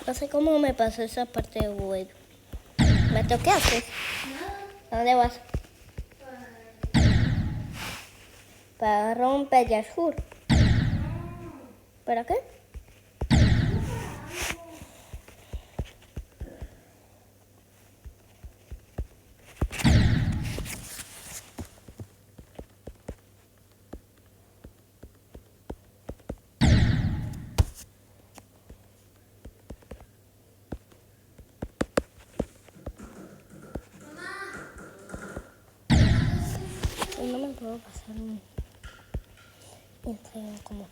No sé cómo me pasó esa parte del juego. ¿Mato, qué haces? ¿A dónde vas? Para romper el sur. ¿Para qué? No me puedo pasar un Instagram como.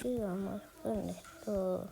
Sigamos con esto.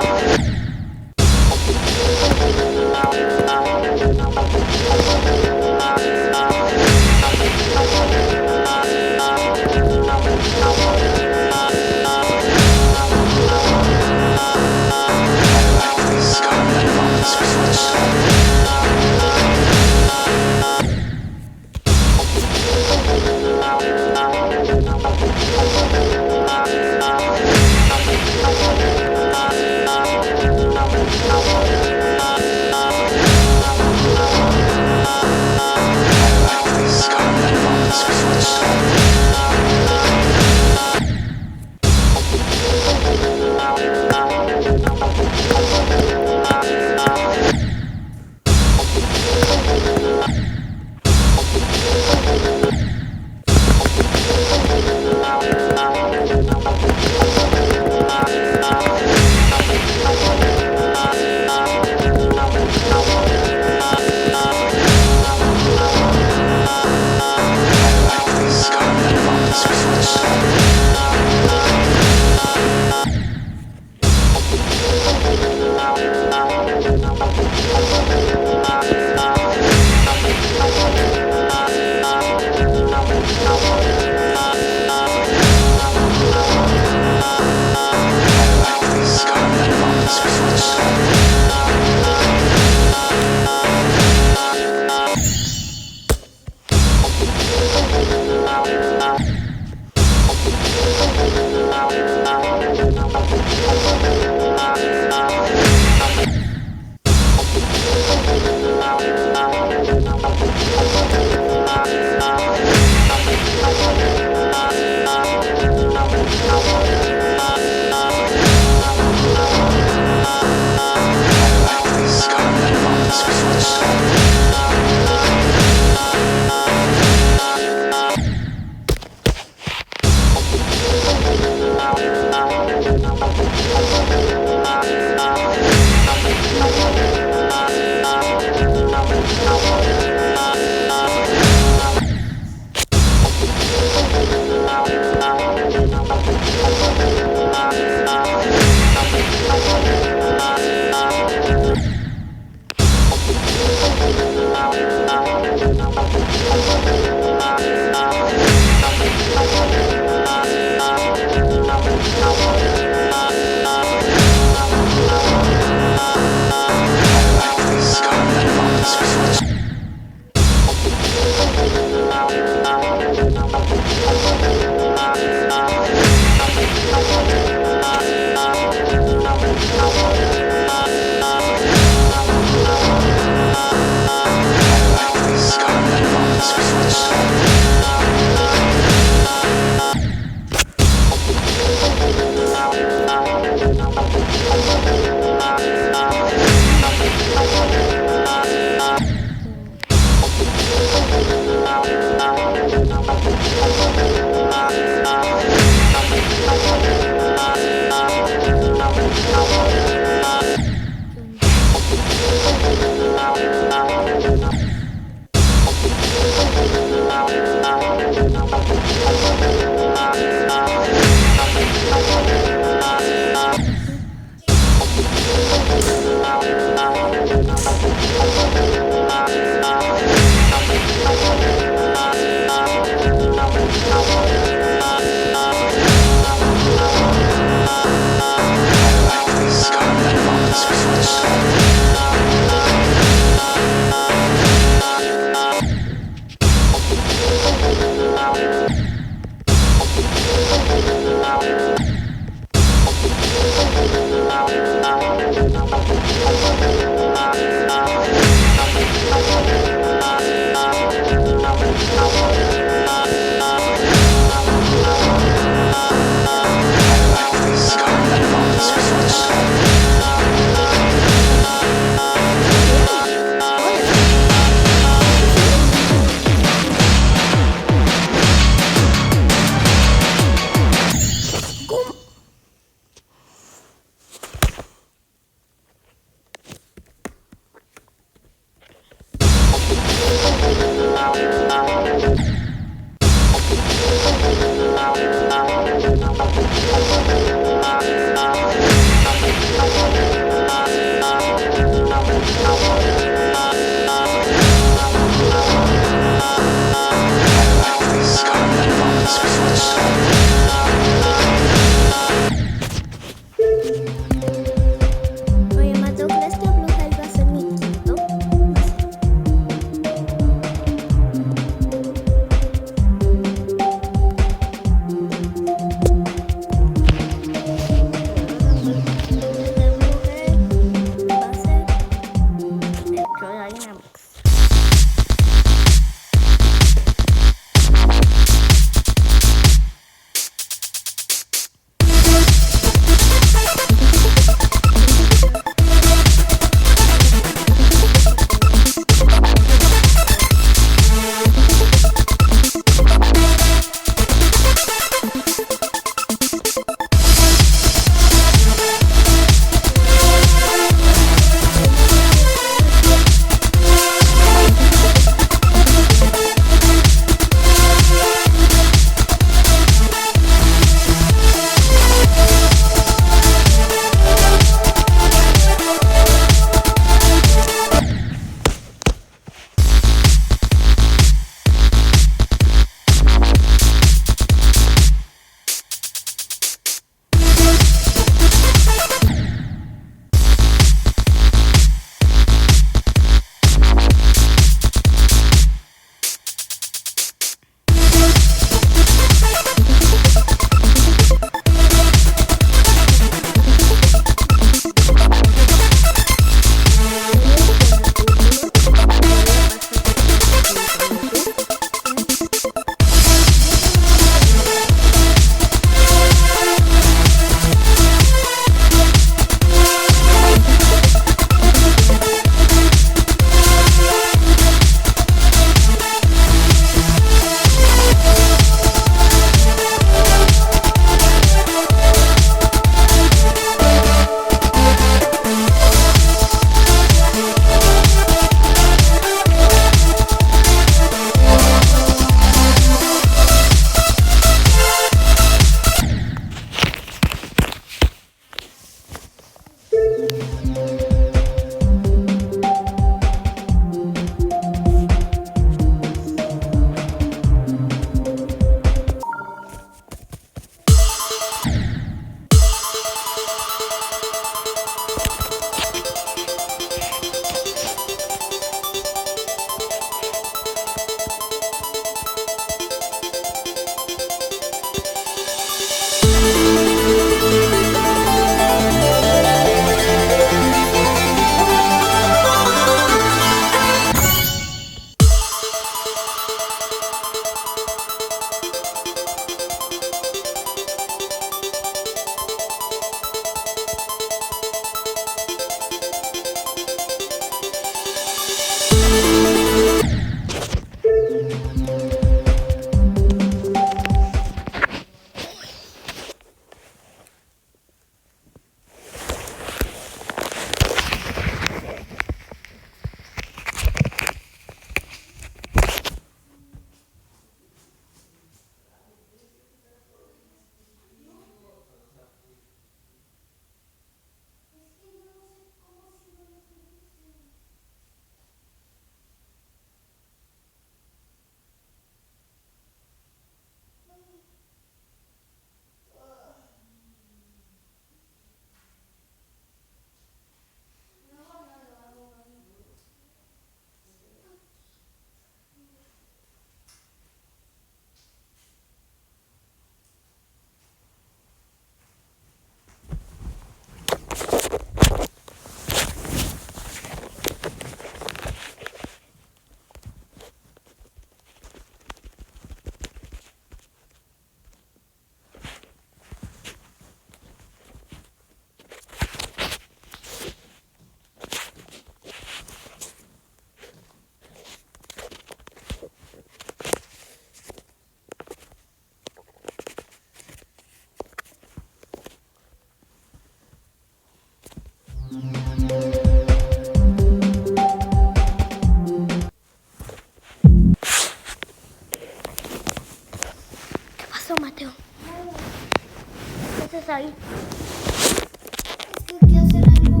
Es que quiero hacer algo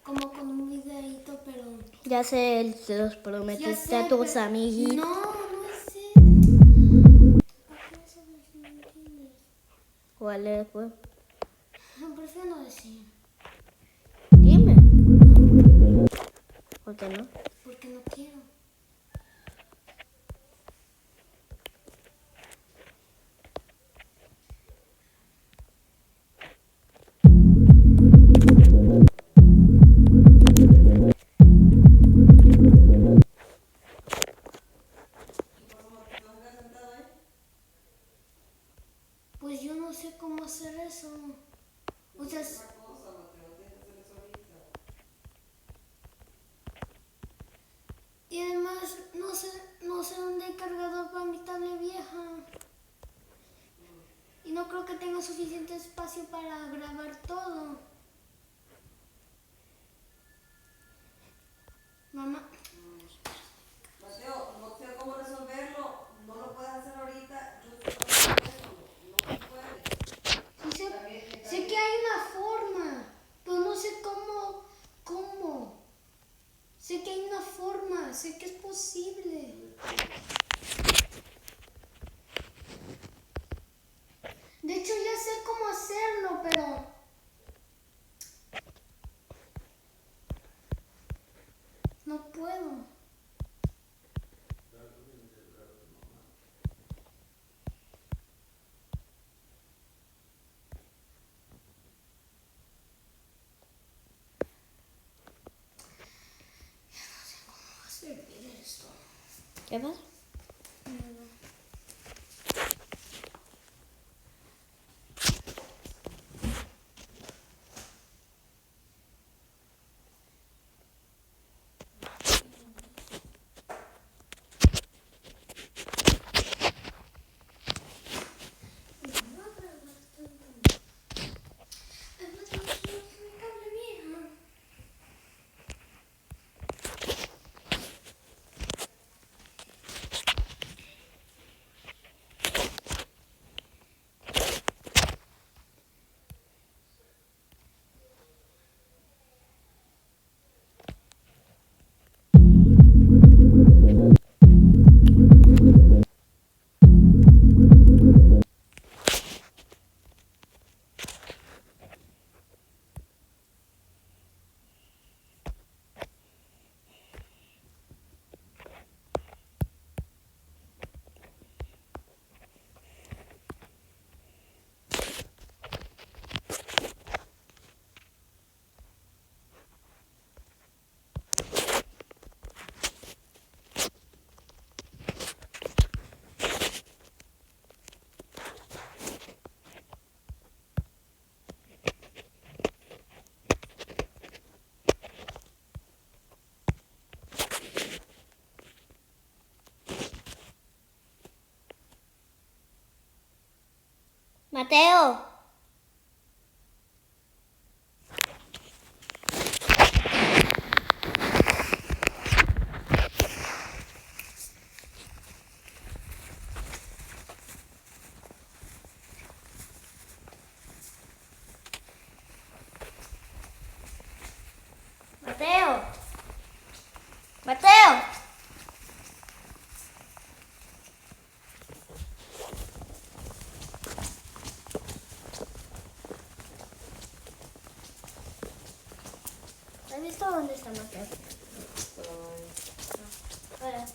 como con un videito, pero... Ya sé, se los prometiste a tus amiguitos. No sé. ¿Para qué vas a hablar si no entiendes? ¿Cuál es, pues? No, prefiero no decir. Dime. No, ¿Por qué no? porque no quiero. Pues yo no sé cómo hacer eso. O sea, y además no sé dónde hay cargador para mi tablet vieja. Y no creo que tenga suficiente espacio para grabar todo. Mamá. Mateo, no sé cómo resolverlo, no lo puedes hacer ahorita, yo estoy con el teléfono, no se puede. Sí sé que hay una forma, pero no sé cómo. Sé que hay una forma, sé que es posible. De hecho ya sé cómo hacerlo, pero no puedo. Hacer bien esto. ¿Qué pasa? Mateo. Mateo. Mateo. ¿Has visto dónde está Mateo? Hola.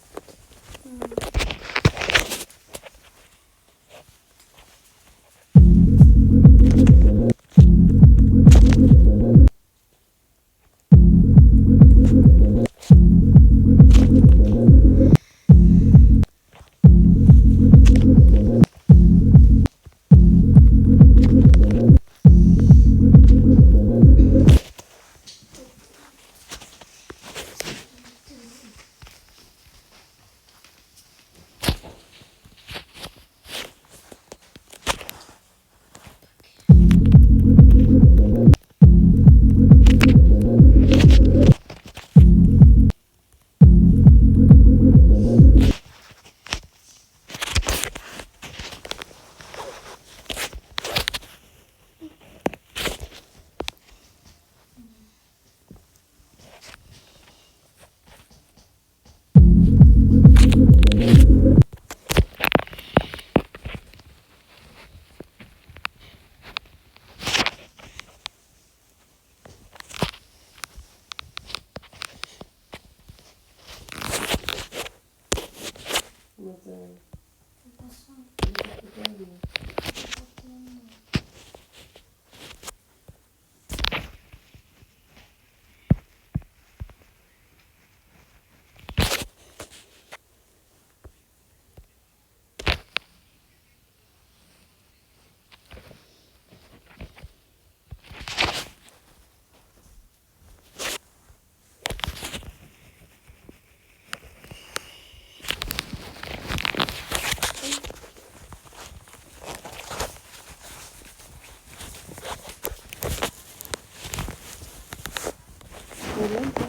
muy lentas.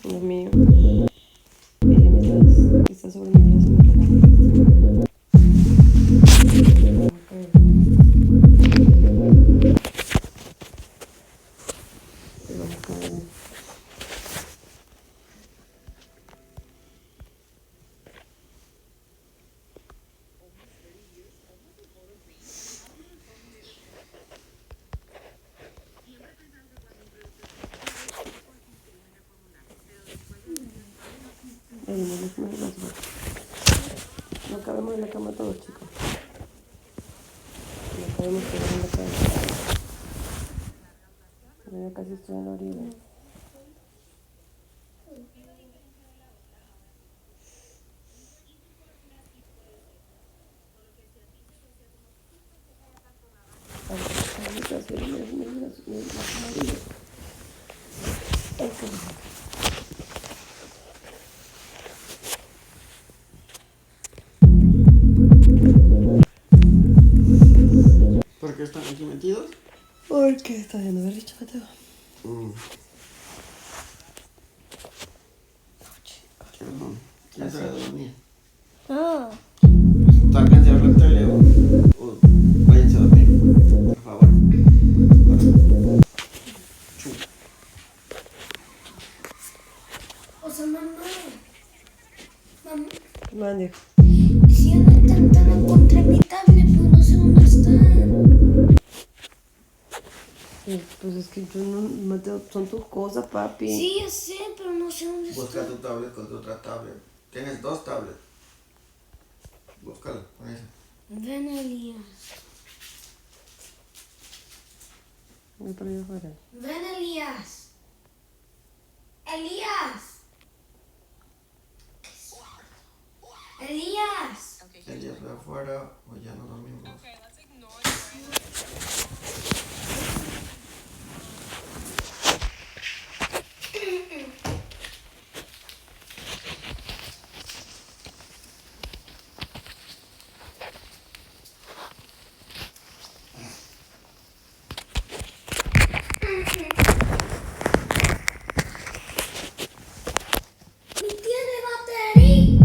Dios mío. Ella mientras está sobre mi brazo me trabaja. No cabemos en la cama todos, chicos. No cabemos todos en la cama. Pero ya casi estoy en la orilla. ¿Por qué están aquí metidos? Ay, ¿qué estás haciendo? ¿Ver dicho, Mateo? Ya se va a dormir. No. Sáquense a ver la tele o váyanse a dormir, por favor. O sea, mamá. Mamá. Mande. Si ando intentando encontrar mi tablet, pero no sé dónde está. Pues es que yo no, Mateo, son tus cosas, papi. Sí, ya sé, pero no sé dónde Busca está. tu tablet con tu otra tablet. Tienes 2 tablets. Búscala con esa. Ven, Elías. Voy para allá afuera. Ven, Elías. Elías. Elías. El día fue afuera o ya no dormimos. Ni tiene batería.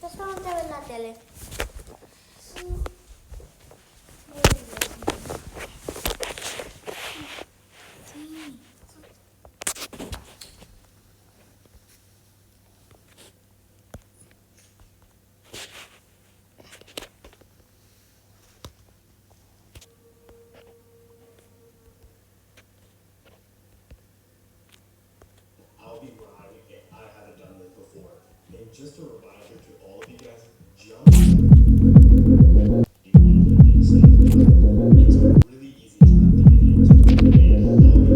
¿Eso dónde ves la tele? I'll be right if I haven't done this before. And just a reminder to all of you guys, jump. It's a really easy trap to get into. And I'll be right. I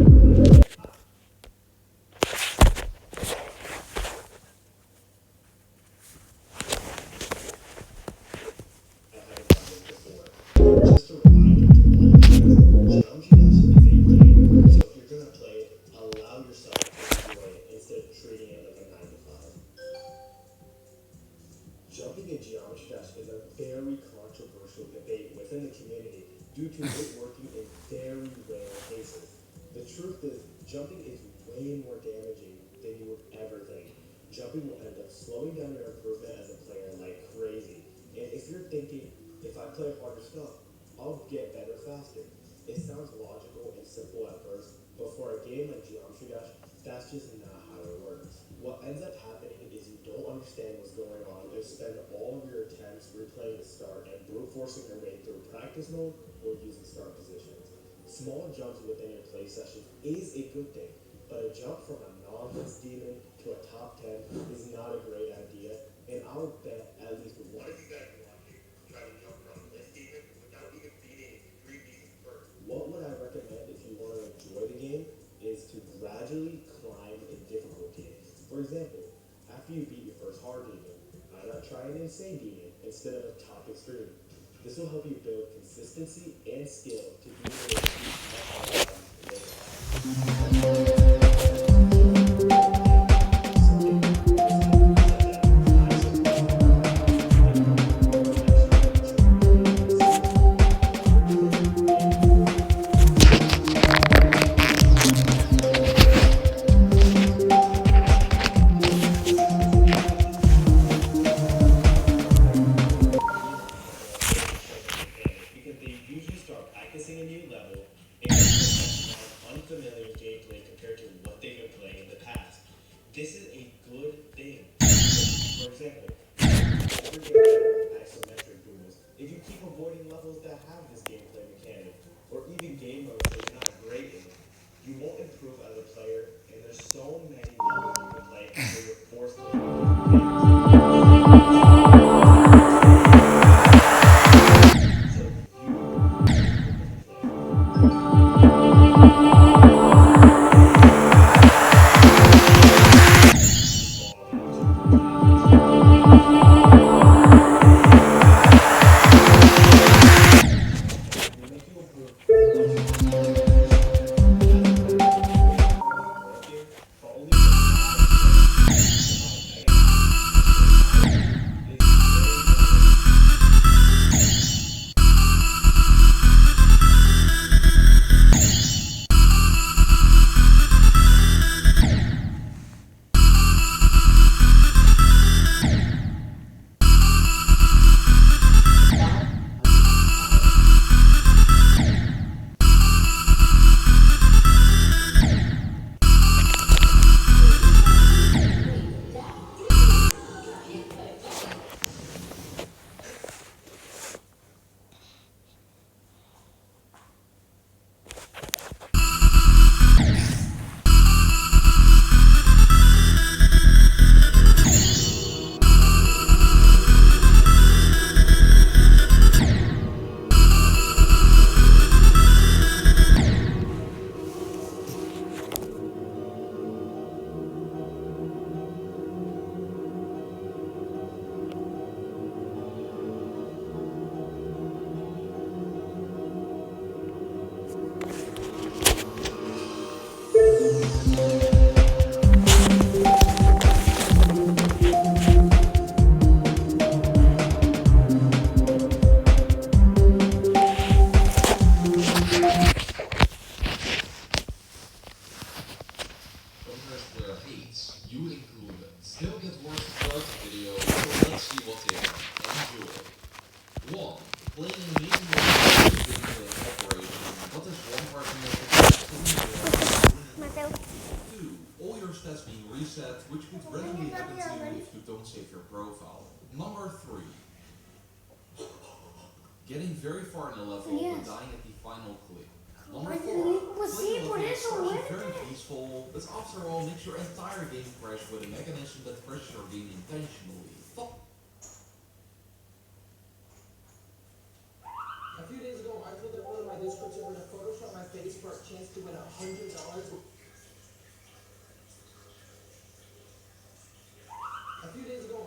haven't done this before. Just a reminder to all of you guys, Jump GS is a game. So if you're gonna play it, allow yourself to enjoy it instead of treating it like a 9 to 5. Jumping in Geometry Dash is a very controversial debate within the community due to it working in very rare cases. The truth is, jumping is way more damaging than you would ever think. Jumping will end up slowing down your improvement as a player like crazy. And if you're thinking, if I play harder stuff, I'll get better faster. It sounds logical and simple at first, but for a game like Geometry Dash, that's just not how it works. What ends up happening is you don't understand what's going on and spend all of your attempts replaying the start and brute forcing your way through practice mode or using start positions. Small jumps within your play sessions is a good thing, but a jump from a novice demon to a top 10 is not a great idea, and I would bet at least one of you guys watching try to jump from this demon without even beating 3 demons first. What would I recommend if you want to enjoy the game is to gradually climb in difficulty. For example, after you beat your first hard demon, why not try an insane demon instead of a top extreme? This will help you build consistency and skill to be able to beat much harder later on. Because they usually start practicing a new level and unfamiliar gameplay compared to what they've been playing in the past. This is a good thing. For example, every game has isometric movements. If you keep avoiding levels that have this gameplay mechanic, or even game modes that you're not great in, you won't improve as a player, and there's so many levels you can play until you're forced to play. Which could readily happen to you if you don't save your profile. Number 3. Getting very far in a level but dying at the final clip. Number 4. Playing a level is very peaceful, but after all makes your entire game crash with a mechanism that crashes your game intentionally. A few days ago, I told everyone in my Discord server to Photoshop my face for a chance to win $100. A few days ago,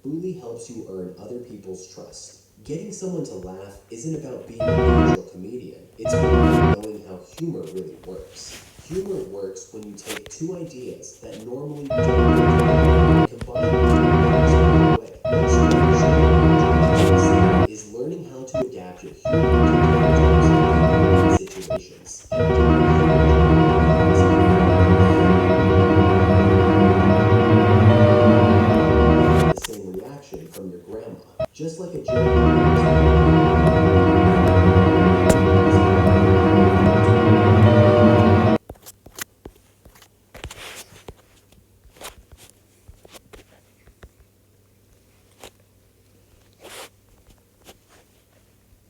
Bully helps you earn other people's trust. Getting someone to laugh isn't about being a natural comedian. It's about knowing how humor really works. Humor works when you take two ideas that normally don't and combine them in a way. What's understanding is learning how to adapt your humor to different types of situations. From your grandma, just like a joke.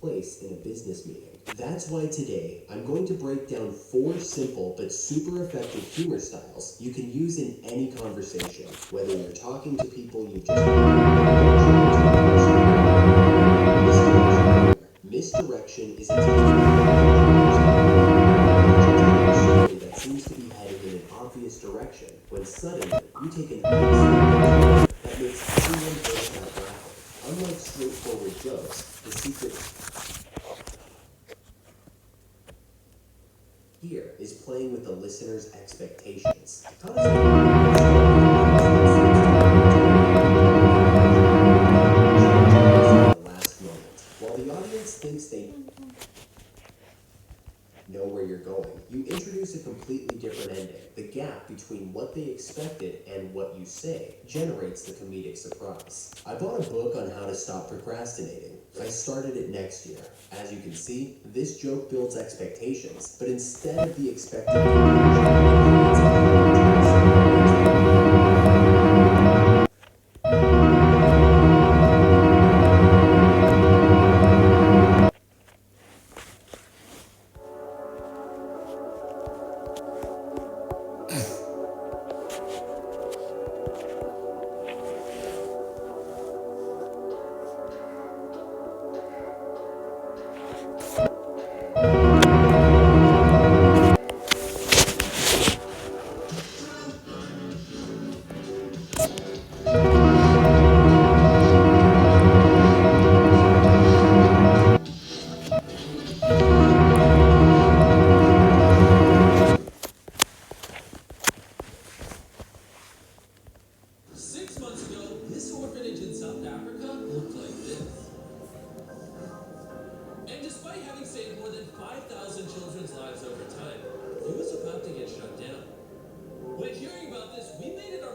Place in a business meeting. That's why today I'm going to break down 4 simple but super effective humor styles you can use in any conversation, whether you're talking to people you just misdirection is a story that seems to be headed in an obvious direction when suddenly you take an unexpected that makes everyone burst out laughing. Unlike straightforward jokes, the secret here is playing with the listener's expectations. How does the last moment, while the audience thinks they know where you're going, you introduce a completely different ending. The gap between what they expected and what you say generates the comedic surprise. I bought a book on how to stop procrastinating. I started it next year. As you can see, this joke builds expectations, but instead of the expected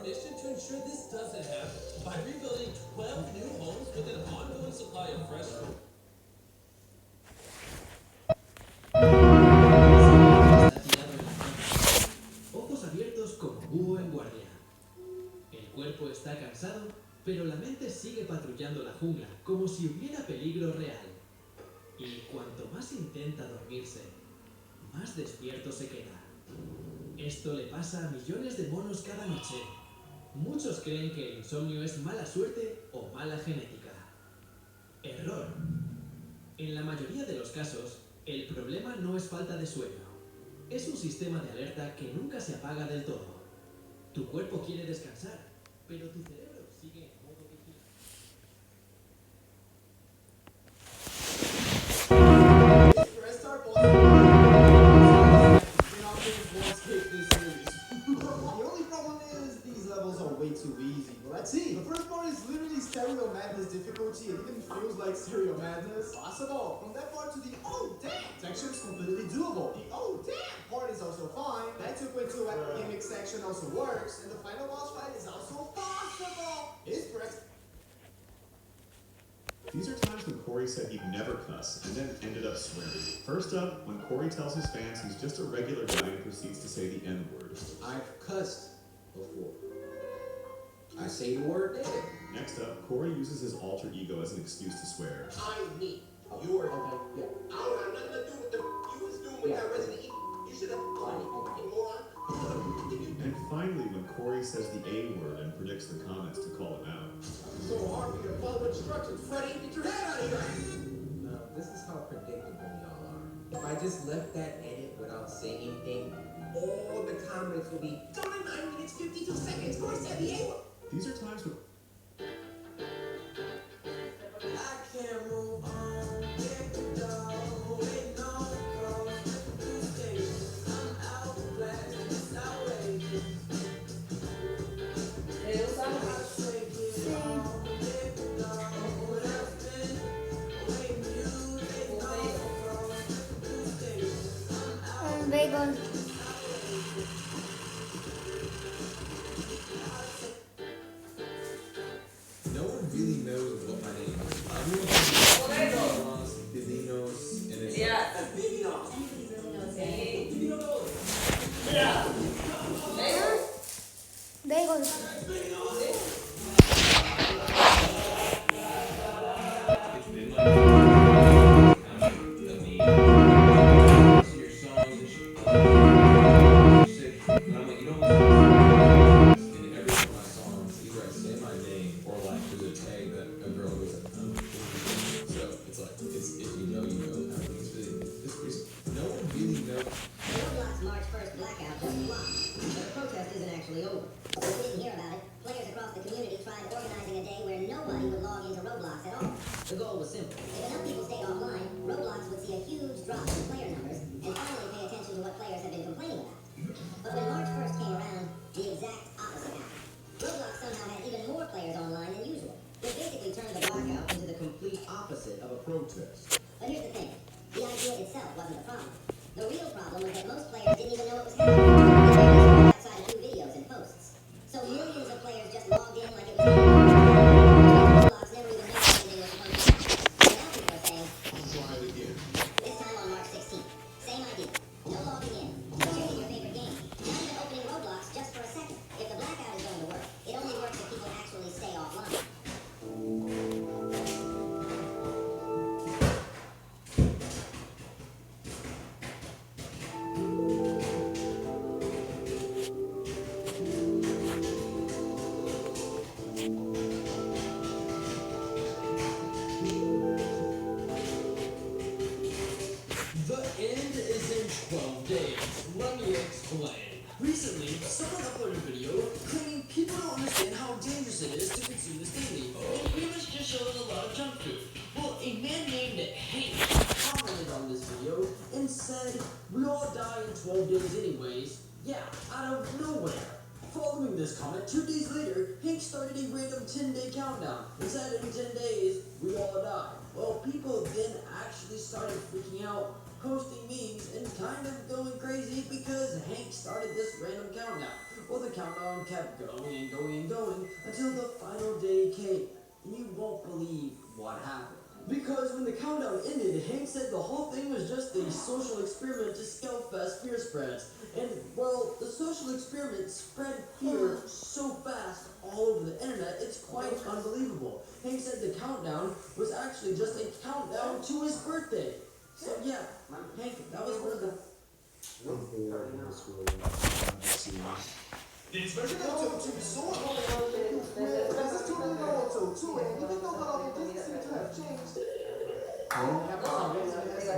mission to ensure this doesn't happen by rebuilding 12 new homes with an ongoing supply of fresh food. Ojos abiertos como búho en guardia. El cuerpo está cansado, pero la mente sigue patrullando la jungla como si hubiera peligro real. Y cuanto más intenta dormirse, más despierto se queda. Esto le pasa a millones de monos cada noche. Muchos creen que el insomnio es mala suerte o mala genética. Error. En la mayoría de los casos, el problema no es falta de sueño. Es un sistema de alerta que nunca se apaga del todo. Tu cuerpo quiere descansar, pero tu cerebro sigue en modo vigilante. The only problem is these levels are way too easy. Well, let's see. The first part is literally Stereo Madness difficulty. It even feels like Stereo Madness. Possible. From that part to the oh damn section is completely doable. The oh damn part is also fine. That 2.2 gimmick section also works. And the final boss fight is also possible. It's correct. These are times when Corey said he'd never cuss, and then ended up swearing. First up, when Corey tells his fans he's just a regular guy and proceeds to say the N-word. I've cussed before. I say the word daily. Next up, Corey uses his alter ego as an excuse to swear. Me. You were okay. Yeah. I don't have nothing to do with the you was doing with that Resident Evil. You should have fucking moron. And finally, when Corey says the A-word and predicts the comments to call him out. So hard for you to follow instructions, Freddy. Get your head out of here. No, this is how predictable y'all are. If I just left that edit without saying anything, all the comments will be 9 minutes 52 seconds. Corey said the A-word. These are times when I can't move on. Let it go. Ain't no cross. I'm outclassed. It's outrageous. Bagel. No one really knows what my name is. Everyone thinks Divinos, and it's Bagel. Roblox March 1st blackout just blocked, but the protest isn't actually over. If you didn't hear about it, players across the community tried organizing a day where nobody would log into Roblox at all. The goal was simple. If enough people stayed offline, Roblox would see a huge drop in player numbers and finally pay attention to what players have been complaining about. But when March 1st came around, the exact opposite happened. Roblox somehow had even more players online than usual. They basically turned the blackout into the complete opposite of a protest. But here's the thing. The idea itself wasn't the problem. The real problem was that most players didn't even know it was happening. They barely scrolled outside a few videos and posts. So millions of players just logged in like it was Roblox never even knew anything was supposed to happen. So now people are saying, try it again. this time on March 16th. Same idea. No logging in. No checking your favorite game. Not even opening Roblox just for a second. If the blackout is going to work, it only works if people actually stay offline. The end is in 12 days. Let me explain. Recently, someone uploaded a video claiming people don't understand how dangerous it is to consume this daily. And pretty much just showing a lot of junk food. Well, a man named Hank commented on this video and said, "We all die in 12 days anyways." Yeah, out of nowhere. Following this comment, 2 days later, Hank started a random 10-day countdown and said in 10 days, we all die. Well, people then actually started freaking out, posting memes, and kind of going crazy because Hank started this random countdown. Well, the countdown kept going and going and going until the final day came. And you won't believe what happened. Because when the countdown ended, Hank said the whole thing was just a social experiment to scale fast fear spreads. And, well, the social experiment spread fear so fast all over the internet, it's quite unbelievable. Hank said the countdown was actually just a countdown to his birthday. So, yeah, Hank, that was one of the... It's version of 2 so this is totally Naruto 2, and even though the level doesn't seem to have changed,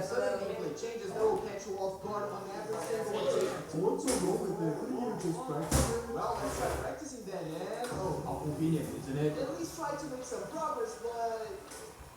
sudden gameplay changes, no catch-you off guard on average single take. What's wrong with it? Couldn't you just practice it? Well, let's try practicing then, and how convenient, isn't it? At least try to make some progress, but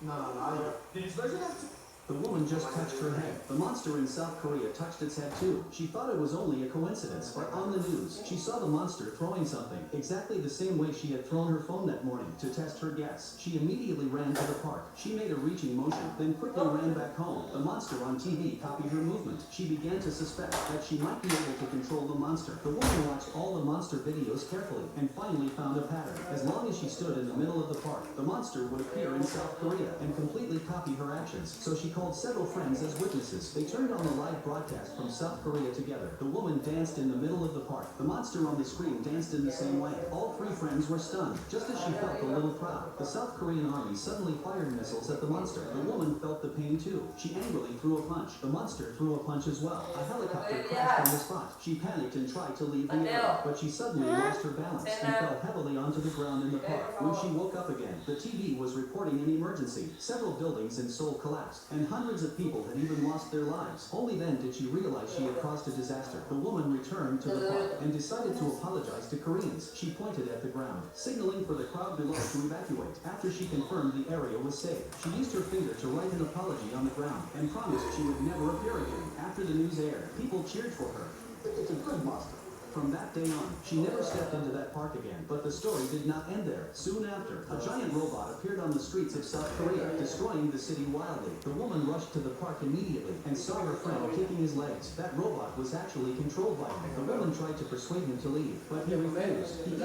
no. It's version of 2. The woman just touched her head. The monster in South Korea touched its head too. She thought it was only a coincidence, but on the news, she saw the monster throwing something, exactly the same way she had thrown her phone that morning to test her guess. She immediately ran to the park. She made a reaching motion, then quickly ran back home. The monster on TV copied her movement. She began to suspect that she might be able to control the monster. The woman watched all the monster videos carefully and finally found a pattern. As long as she stood in the middle of the park, the monster would appear in South Korea and completely copy her actions. So she called several friends as witnesses. They turned on the live broadcast from South Korea together. The woman danced in the middle of the park. The monster on the screen danced in the same way. All 3 friends were stunned, just as she felt a little proud. The South Korean army suddenly fired missiles at the monster. The woman felt the pain too. She angrily threw a punch. The monster threw a punch as well. A helicopter crashed on the spot. She panicked and tried to leave the area, but she suddenly lost her balance and fell heavily onto the ground in the park. When she woke up again, the TV was reporting an emergency. Several buildings in Seoul collapsed, and hundreds of people had even lost their lives. Only then did she realize she had caused a disaster. The woman returned to the park and decided to apologize to Koreans. She pointed at the ground, signaling for the crowd below to evacuate. After she confirmed the area was safe, she used her finger to write an apology on the ground and promised she would never appear again. After the news aired, people cheered for her. It's a good monster. From that day on, she never stepped into that park again. But the story did not end there. Soon after, a giant robot appeared on the streets of South Korea, destroying the city wildly. The woman rushed to the park immediately and saw her friend kicking his legs. That robot was actually controlled by him. The woman tried to persuade him to leave, but he refused. He